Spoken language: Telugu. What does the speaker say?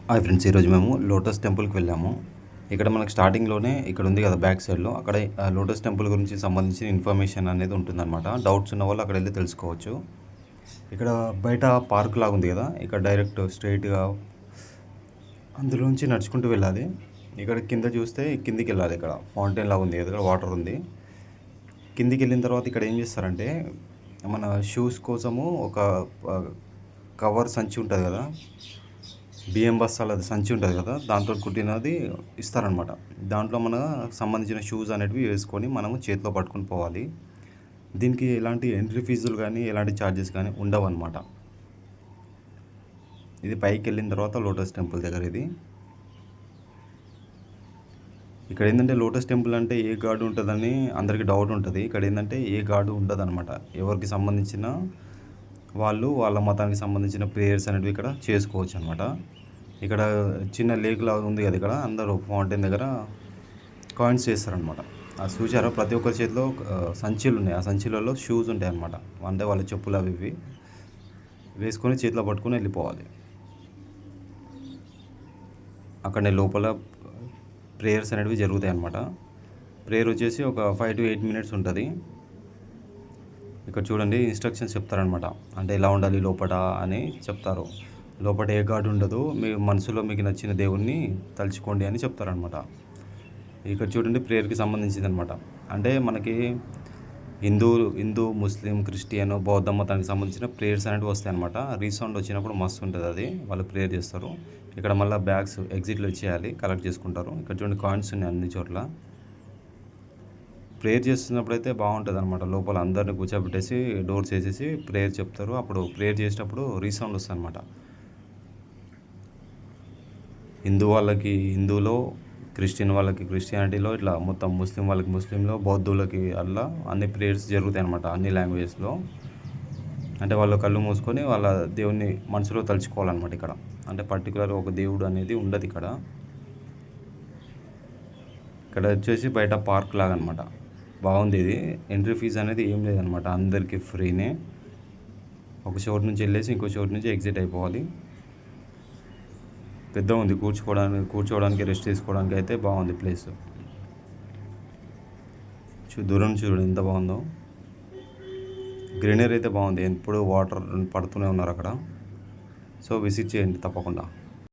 హాయ్ ఫ్రెండ్స్, ఈరోజు మేము లోటస్ టెంపుల్కి వెళ్ళాము. ఇక్కడ మనకు స్టార్టింగ్లోనే ఇక్కడ ఉంది కదా, బ్యాక్ సైడ్లో అక్కడ లోటస్ టెంపుల్ గురించి సంబంధించిన ఇన్ఫర్మేషన్ అనేది ఉంటుందన్నమాట. డౌట్స్ ఉన్న వాళ్ళు అక్కడ వెళ్ళి తెలుసుకోవచ్చు. ఇక్కడ బయట పార్క్ లాగా ఉంది కదా, ఇక్కడ డైరెక్ట్ స్ట్రైట్గా అందులోంచి నడుచుకుంటూ వెళ్ళాలి. ఇక్కడ కింద చూస్తే కిందికి వెళ్ళాలి. ఇక్కడ ఫౌంటైన్ లాగా ఉంది, ఇక్కడ వాటర్ ఉంది. కిందికి వెళ్ళిన తర్వాత ఇక్కడ ఏం చేస్తారంటే, మన షూస్ కోసము ఒక కవర్ సంచి ఉంటుంది కదా, బియ్యం బస్తాల సంచి ఉంటుంది కదా, దాంతో కుట్టినది ఇస్తారనమాట. దాంట్లో మన సంబంధించిన షూస్ అనేటివి వేసుకొని మనము చేతిలో పట్టుకొని పోవాలి. దీనికి ఎలాంటి ఎంట్రీ ఫీజులు కానీ ఎలాంటి ఛార్జెస్ కానీ ఉండవు అనమాట. ఇది పైకి వెళ్ళిన తర్వాత లోటస్ టెంపుల్ దగ్గర ఇది. ఇక్కడ ఏంటంటే లోటస్ టెంపుల్ అంటే ఏ గాడ్ ఉంటుందని అందరికీ డౌట్ ఉంటుంది. ఇక్కడ ఏంటంటే ఏ గాడ్ ఉండదు అనమాట. ఎవరికి సంబంధించిన వాళ్ళు వాళ్ళ మతానికి సంబంధించిన ప్రేయర్స్ అనేవి ఇక్కడ చేసుకోవచ్చు అనమాట. ఇక్కడ చిన్న లేక్ లాగా ఉంది కదా, ఇక్కడ అందరూ ఫౌంటైన్ దగ్గర కాయిన్స్ చేస్తారనమాట. ఆ చూసారా, ప్రతి ఒక్కరి చేతిలో సంచులు ఉన్నాయి. ఆ సంచులలో షూస్ ఉంటాయి అనమాట. అంటే వాళ్ళ చెప్పులు అవి ఇవి వేసుకొని చేతిలో పట్టుకొని వెళ్ళిపోవాలి. అక్కడనే లోపల ప్రేయర్స్ అనేవి జరుగుతాయి అన్నమాట. ప్రేయర్ వచ్చేసి ఒక 5 to 8 minutes ఉంటుంది. ఇక్కడ చూడండి, ఇన్స్ట్రక్షన్స్ చెప్తారనమాట. అంటే ఎలా ఉండాలి లోపల అని చెప్తారు. లోపల ఏ గాడ్ ఉండదు, మీ మనసులో మీకు నచ్చిన దేవుణ్ణి తలుచుకోండి అని చెప్తారనమాట. ఇక్కడ చూడండి, ప్రేయర్కి సంబంధించింది అనమాట. అంటే మనకి హిందూ, ముస్లిం, క్రిస్టియన్, బౌద్ధ మతానికి సంబంధించిన ప్రేయర్స్ అనేవి వస్తాయి అనమాట. రీసౌండ్ వచ్చినప్పుడు మస్తు ఉంటుంది, అది వాళ్ళు ప్రేయర్ చేస్తారు. ఇక్కడ మళ్ళీ బ్యాగ్స్ ఎగ్జిట్లో ఇచ్చేయాలి, కలెక్ట్ చేసుకుంటారు. ఇక్కడ చూడండి, కాయిన్స్ ఉన్నాయి అన్ని చోట్ల. ప్రేయర్ చేస్తున్నప్పుడు అయితే బాగుంటుంది అనమాట. లోపల అందరిని కూర్చోబెట్టేసి డోర్స్ వేసేసి ప్రేయర్ చెప్తారు. అప్పుడు ప్రేయర్ చేసేటప్పుడు రీసౌండ్ వస్తుంది అనమాట. హిందూ వాళ్ళకి హిందూలో, క్రిస్టియన్ వాళ్ళకి క్రిస్టియానిటీలో, ఇట్లా మొత్తం ముస్లిం వాళ్ళకి ముస్లింలో, బౌద్ధులకి అలా అన్ని ప్రేయర్స్ జరుగుతాయి అనమాట, అన్ని లాంగ్వేజెస్లో. అంటే వాళ్ళు కళ్ళు మూసుకొని వాళ్ళ దేవుణ్ణి మనసులో తలుచుకోవాలన్నమాట. ఇక్కడ అంటే పర్టికులర్ ఒక దేవుడు అనేది ఉండదు ఇక్కడ. ఇక్కడ వచ్చేసి బయట పార్క్ లాగా అనమాట. బాగుంది ఇది. ఎంట్రీ ఫీజు అనేది ఏం లేదనమాట, అందరికీ ఫ్రీనే. ఒక చోటు నుంచి వెళ్ళేసి ఇంకో చోటు నుంచి ఎగ్జిట్ అయిపోవాలి. పెద్ద ఉంది, కూర్చోవడానికి రెస్ట్ తీసుకోవడానికి అయితే బాగుంది ప్లేస్. దూరం చూడండి ఎంత బాగుందో. గ్రీనరీ అయితే బాగుంది, ఎప్పుడు వాటర్ పడుతూనే ఉన్నారు అక్కడ. సో విజిట్ చేయండి తప్పకుండా.